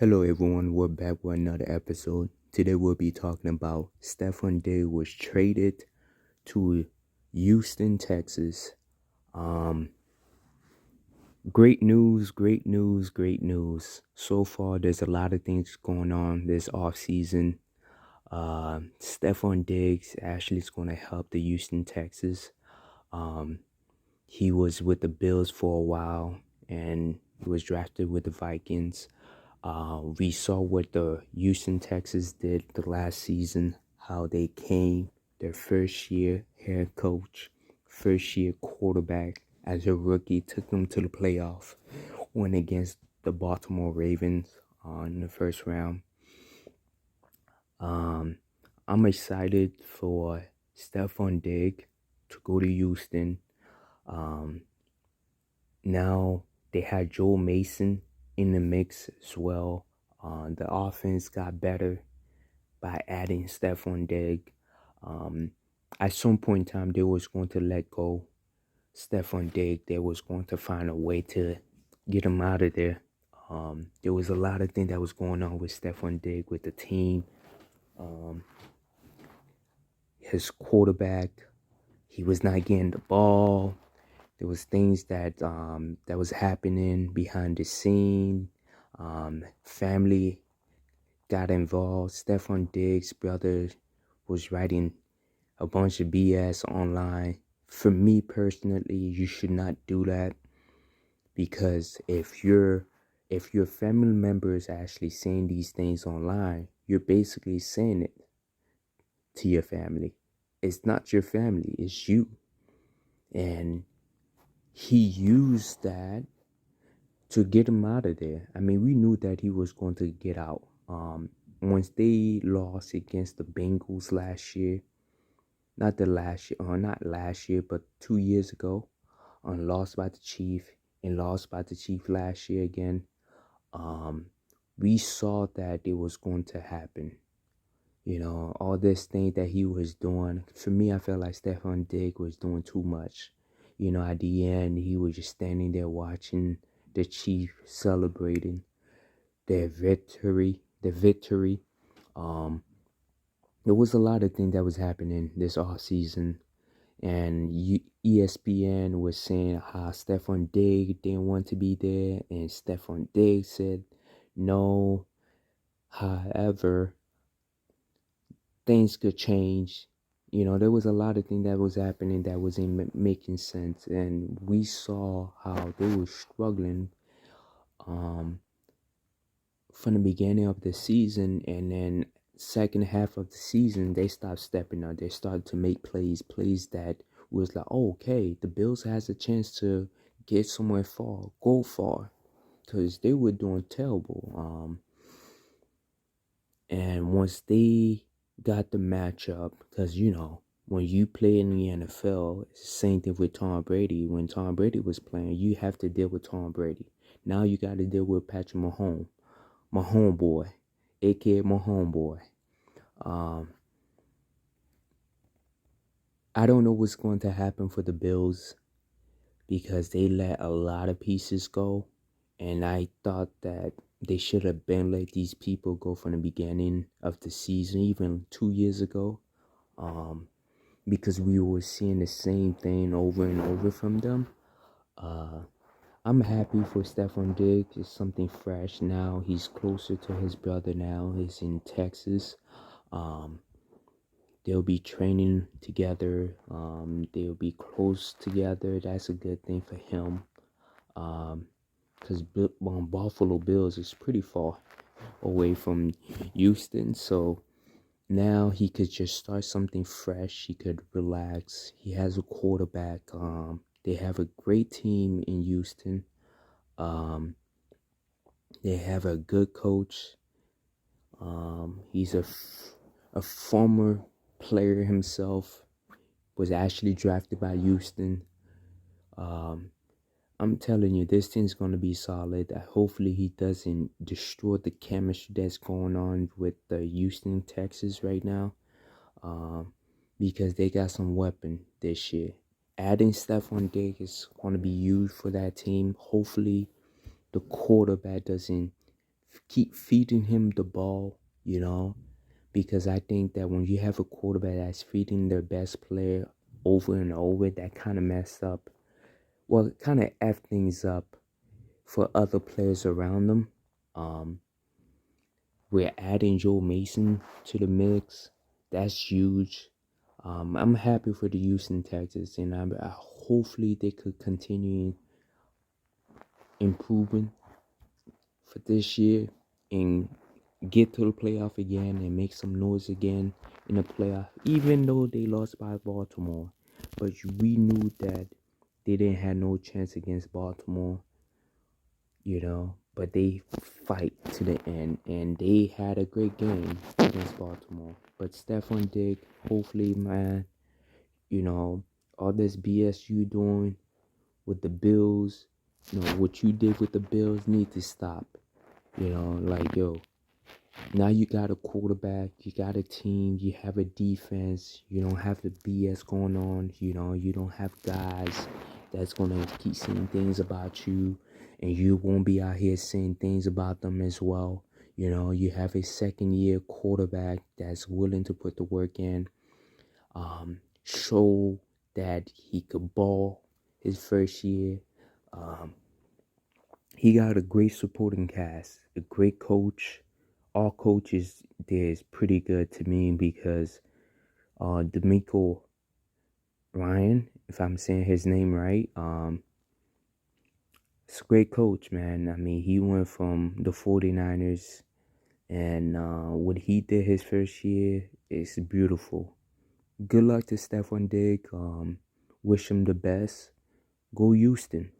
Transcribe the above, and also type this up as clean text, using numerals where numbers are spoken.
Hello everyone, we're back with another episode. Today we'll be talking about Stefon Diggs was traded to Houston, Texas. Um, great news, great news, great news. So far there's a lot of things going on this off season. Stefon Diggs actually is going to help the Houston, Texas. Um, he was with the Bills for a while and he was drafted with the Vikings. We saw what the Houston Texans did the last season, how they came their first year head coach, first year quarterback as a rookie, took them to the playoff, went against the Baltimore Ravens in the first round. I'm excited for Stefon Diggs to go to Houston. Um, Now they had Joe Mason in the mix as well. The offense got better by adding Stefon Diggs. Um, at some point in time, they was going to let go Stefon Diggs. They was going to find a way to get him out of there. There was a lot of things that was going on with Stefon Diggs, with the team. His quarterback, he was not getting the ball. There was things that was happening behind the scene. Family got involved. Stefon Diggs' brother was writing a bunch of BS online. For me personally, you should not do that, because if your family member is actually saying these things online, you're basically saying it to your family. It's not your family, it's you. And he used that to get him out of there. I mean, we knew that he was going to get out. Once they lost against the Bengals last year, not last year, but 2 years ago, lost by the Chief and lost by the Chief last year again. We saw that it was going to happen. You know, all this thing that he was doing. For me, I felt like Stefon Diggs was doing too much. You know, at the end, he was just standing there watching the Chiefs celebrating their victory. Um, there was a lot of things that was happening this off season, and ESPN was saying how Stefon Diggs didn't want to be there, and Stefon Diggs said no. However, things could change. You know, there was a lot of things that was happening that wasn't making sense, and we saw how they were struggling um, from the beginning of the season, and then second half of the season they stopped stepping up. They started to make plays that was like, oh, okay, the Bills has a chance to get somewhere far, go far, because they were doing terrible. And once they got the matchup, because you know, when you play in the NFL, it's the same thing with Tom Brady. When Tom Brady was playing, you have to deal with Tom Brady. Now you got to deal with Patrick Mahomes, my homeboy, aka my homeboy. Um, I don't know what's going to happen for the Bills, because they let a lot of pieces go, and I thought that they should have been let these people go from the beginning of the season, even 2 years ago. Because we were seeing the same thing over and over from them. I'm happy for Stefon Diggs. It's something fresh now. He's closer to his brother now. He's in Texas. They'll be training together. They'll be close together. That's a good thing for him. Because Buffalo Bills is pretty far away from Houston. So now he could just start something fresh. He could relax. He has a quarterback. They have a great team in Houston. They have a good coach. He's a former player himself. Was actually drafted by Houston. I'm telling you, this team's going to be solid. Hopefully he doesn't destroy the chemistry that's going on with the Houston, Texas right now. Because they got some weapon this year. Adding Stefon Diggs is going to be huge for that team. Hopefully the quarterback doesn't keep feeding him the ball, because I think that when you have a quarterback that's feeding their best player over and over, that kind of messed up. Well, it kind of F things up for other players around them. Um, we're adding Joe Mason to the mix. That's huge. I'm happy for the Houston Texans, and hopefully they could continue improving for this year and get to the playoff again and make some noise again in the playoff, even though they lost by Baltimore. But we knew that they didn't have no chance against Baltimore, but they fight to the end, and they had a great game against Baltimore. But Stefon Diggs, hopefully, man, all this BS you doing with the Bills, what you did with the Bills need to stop. Like, yo, now you got a quarterback, you got a team, you have a defense, you don't have the BS going on, you don't have guys that's gonna keep saying things about you, and you won't be out here saying things about them as well. You have a second year quarterback that's willing to put the work in, show that he could ball his first year. He got a great supporting cast, a great coach. All coaches there is pretty good to me because D'Amico Ryan, if I'm saying his name right, it's a great coach, man. I mean, he went from the 49ers, and what he did his first year is beautiful. Good luck to Stefon Diggs. Wish him the best. Go Houston.